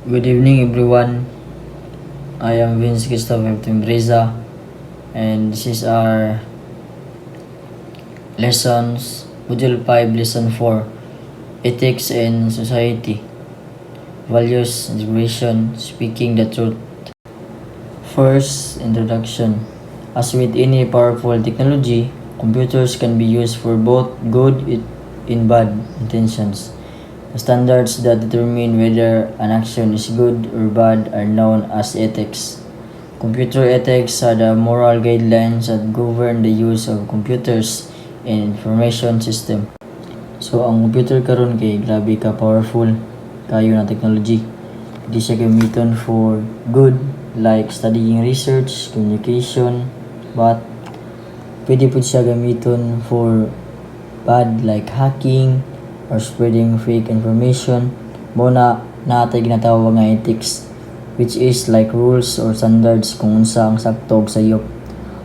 Good evening, everyone. I am Vince Christopher Timbreza, and this is our lessons, Module 5, Lesson 4, Ethics and Society, Values, Integration, Speaking the Truth. First, introduction. As with any powerful technology, computers can be used for both good and bad intentions. The standards that determine whether an action is good or bad are known as ethics. Computer ethics are the moral guidelines that govern the use of computers and information system. So ang computer karon kay grabe ka powerful kayo na technology. Di siya gamiton for good like studying, research, communication, but pwede po siya gamiton for bad like hacking or spreading fake information. Muna natay ginatawag nga ethics, which is like rules or standards kung unsa ang saktog sa sayop.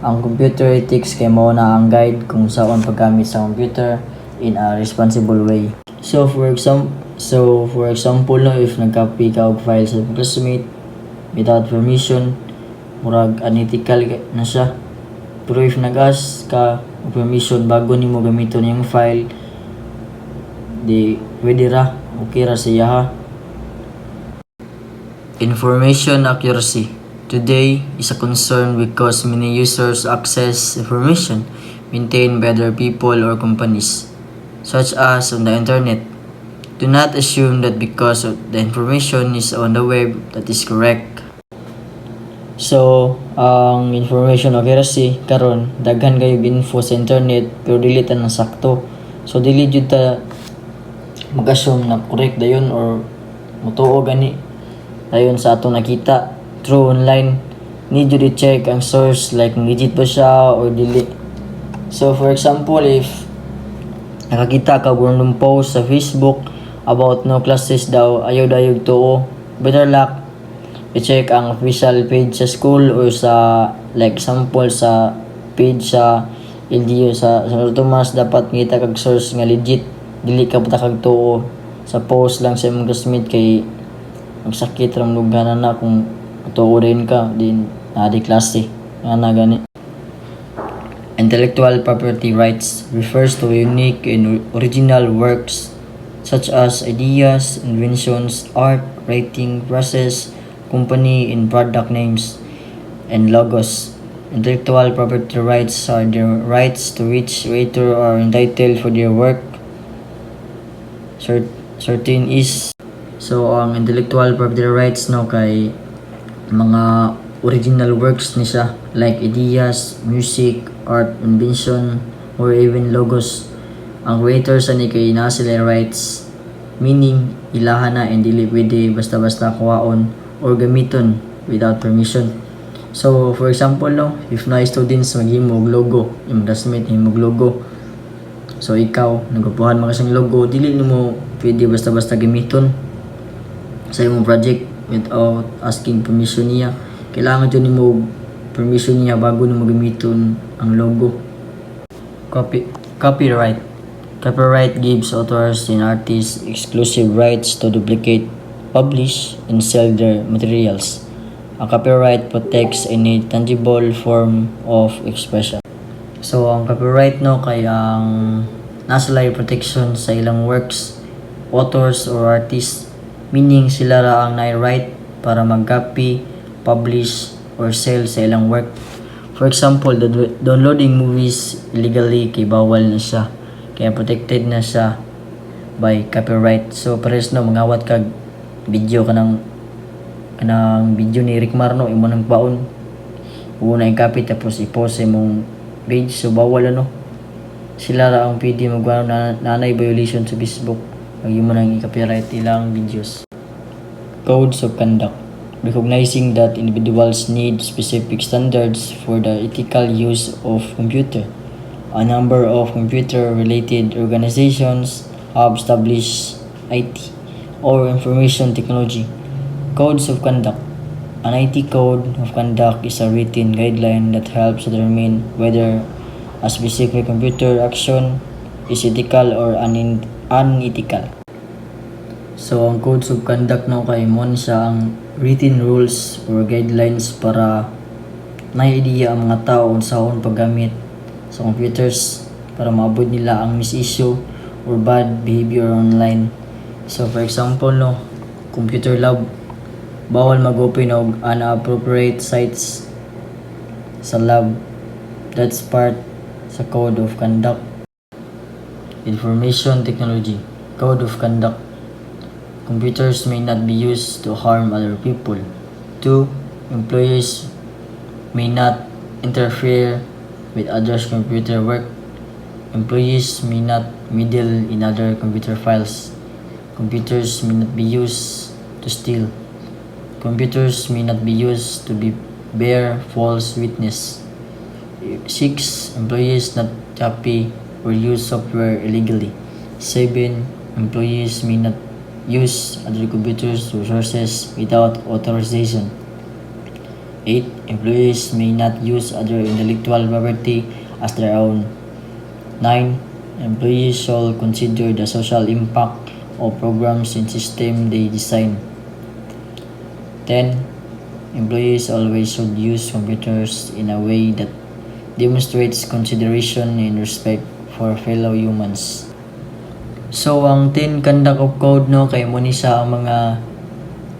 Ang computer ethics kay mao na ang guide kung saan paggamit sa computer in a responsible way. So for example no, if nag-copy ka og file sa classmate without permission, murag unethical na siya. Pero if nag-ask ka og permission bago nimo gamiton yung file, di pwede ra, okay ra siya ha. Information accuracy today is a concern because many users access information maintained by other people or companies, such as on the internet. Do not assume that because the information is on the web that is correct. So, ang information accuracy karon daghan kayo info sa internet pero dili ta na sakto. So dili jud ta mag-assume na correct dayon or mutuo gani dayon sa atong nakita through online. Need you to check ang source like legit ba siya or dili. So for example, if nakakita ka random post sa Facebook about no classes daw ayaw dayog tuo, better luck i-check ang official page sa school or sa like sample sa page sa LDO sa Tomas. Dapat ngita kag source nga legit, dili ka puta kag tuo sa post lang sa imong classmate kay magsakit ram lugar na kung tuo rin ka din na di klase nga na gani. Intellectual property rights refers to unique and original works such as ideas, inventions, art, writing, process, company and product names, and logos. Intellectual property rights are the rights to which creators are entitled for their work. Certain is so ang intellectual property rights no kay mga original works ni siya like ideas, music, art, invention, or even logos. Ang creators ani kay naa sila rights, meaning ilaha na and dili pwede basta-basta kuhaon or gamiton without permission. So for example no, if na students maghimo og logo, yung classmate himo og logo, so ikaw nagapuhan mo kasing logo, dili nimo pwede basta-basta gamiton sa imong project without asking permission niya. Kailangan jud nimo permission niya bago nimo gamiton ang logo. Copyright gives authors and artists exclusive rights to duplicate, publish, and sell their materials. Ang copyright protects any tangible form of expression. So, ang copyright no kay ang nasa protection sa ilang works, authors or artists, meaning sila ra ang right para mag-copy, publish, or sell sa ilang work. For example, downloading movies illegally kay bawal na siya. Kaya protected na siya by copyright. So pares no mangawat kag video kanang video ni Rick Marno imo nang baon. Una ang copy tapos i-post sa imong page, so bawal ano. Sila ra ang pwede magwa nanay violation sa Facebook. Ang imo nang i-copyright ilang videos. Codes of conduct recognizing that individuals need specific standards for the ethical use of computer. A number of computer-related organizations have established IT or information technology codes of conduct. An IT code of conduct is a written guideline that helps determine whether a specific computer action is ethical or unethical. So ang codes of conduct no kay mo siya ang written rules or guidelines para may idea ang mga tao unsaon paggamit sa computers para maabot nila ang mis-issue or bad behavior online. So for example no, computer lab, bawal mag-open og inappropriate sites sa lab. That's part sa code of conduct. Information technology, code of conduct. Computers may not be used to harm other people. 2. Employees may not interfere with others' computer work. Employees may not meddle in other computer files. Computers may not be used to steal. Computers may not be used to bear false witness. 6. Employees not copy or use software illegally. 7. Employees may not use other computers resources without authorization. 8. Employees may not use other intellectual property as their own. 9. Employees shall consider the social impact of programs and system they design. 10. Employees always should use computers in a way that demonstrates consideration and respect for fellow humans. So, ang 10 conduct of code no kay mo ni sa ang mga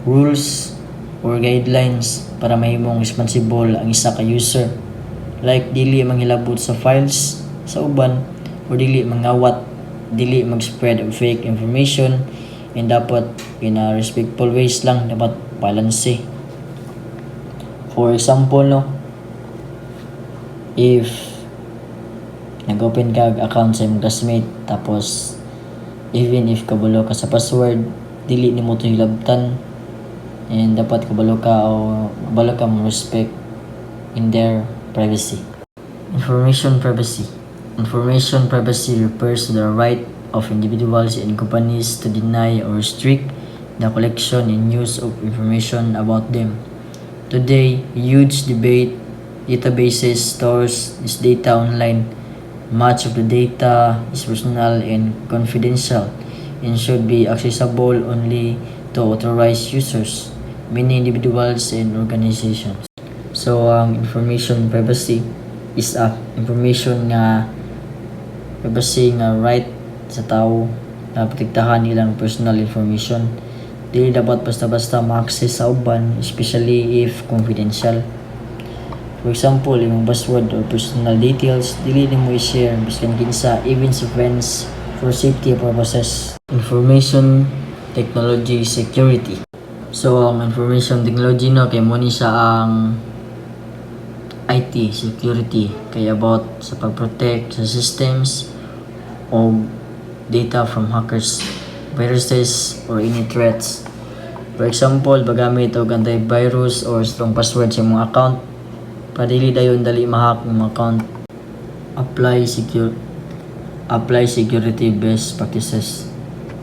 rules or guidelines para mahimong responsible ang isa ka user. Like dili manghilabot sa files sa uban o dili mangawat, dili mag-spread of fake information, and dapat in a respectful ways lang dapat balance. For example no, if nag-open ka account sa imong classmate tapos even if kabalo ka sa password, dili nimo to hilabtan, and dapat kabalo ka mo respect in their privacy. Information privacy. Information privacy refers to the right of individuals and companies to deny or restrict the collection and use of information about them. Today, huge debate databases stores this data online. Much of the data is personal and confidential and should be accessible only to authorized users, many individuals and organizations. So, ang information privacy is information nga privacy nga right sa tao na protektahan ilang personal information. Dili dapat basta-basta ma-access sa uban, especially if confidential. For example, yung password or personal details, dili nimo i-share biskan kinsa, even sa friends, for safety purposes. Information technology security. So, ang information technology no kay mo ni sa ang IT security kay about sa pag-protect sa systems o data from hackers, viruses, or any threats. For example, paggamit og antivirus or strong password sa imong account padili dayon dali ma-hack ng account. Apply security best practices.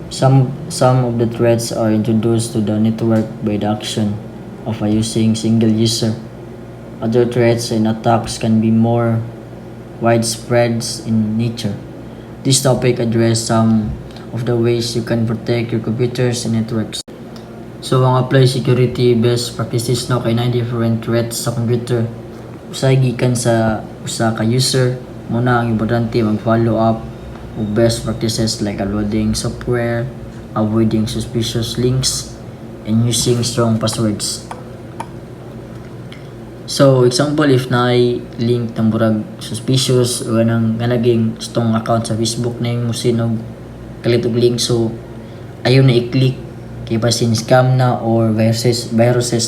Some of the threats are introduced to the network by the action of a using single user. Other threats and attacks can be more widespread in nature. This topic addresses some of the ways you can protect your computers and networks. So, ang apply security best practices no kay 9 different threats sa computer. Usay gikan sa usa ka user, muna ang importante mag-follow up og best practices like uploading software, avoiding suspicious links, and using strong passwords. So, example, if naay link ng burag suspicious o ganang naging strong account sa Facebook na yung musinog kalit og link, so ayaw na i-click kay basin scam na or viruses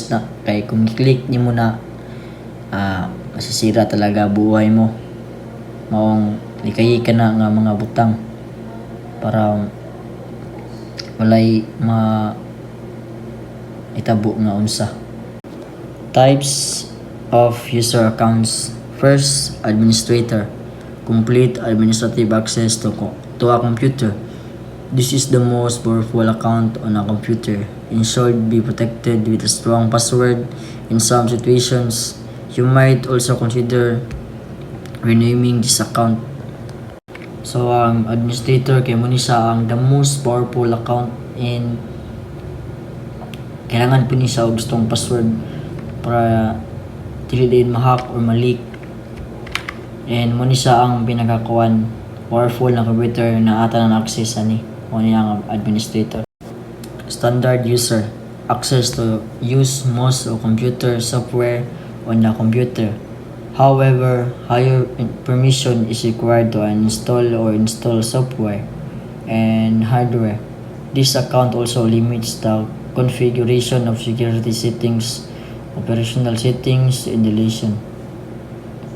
na, kay kung i-click nimo na masisira talaga buhay mo, maong likayi ka na nga mga butang para walay itabo nga unsa. Types of user accounts. First, administrator. Complete administrative access to a computer. This is the most powerful account on a computer and should be protected with a strong password. In some situations, you might also consider renaming this account. So, ang administrator kay mo ni siya ang the most powerful account in kailangan po ni siya og gustong password para dili din ma-hack or ma-leak. And mo ni siya ang pinakakuan powerful na computer na ata na access ani mo ni ang administrator. Standard user access to use most of computer software on the computer. However, higher permission is required to uninstall or install software and hardware. This account also limits the configuration of security settings, operational settings, and deletion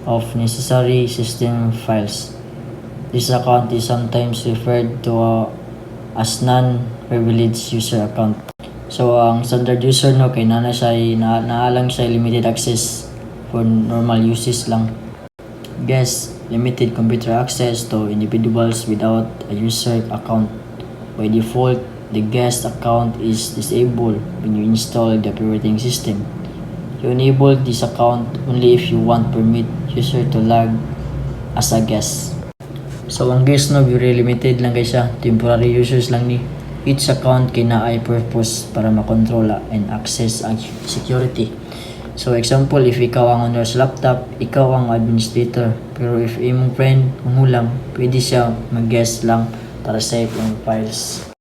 of necessary system files. This account is sometimes referred to as non-privileged user account. So, ang standard user no, kay naalang siya limited access for normal uses lang. Guest, limited computer access to individuals without a user account. By default, the guest account is disabled when you install the operating system. You enable this account only if you want permit user to log as a guest. So, ang guest no, very limited lang guys siya. Temporary users lang ni. Each account kina ay purpose para makontrol and access ang security. So, example, if ikaw ang owner sa laptop, ikaw ang administrator. Pero if imong friend, mangulam, pwede siya mag-guest lang para save yung files.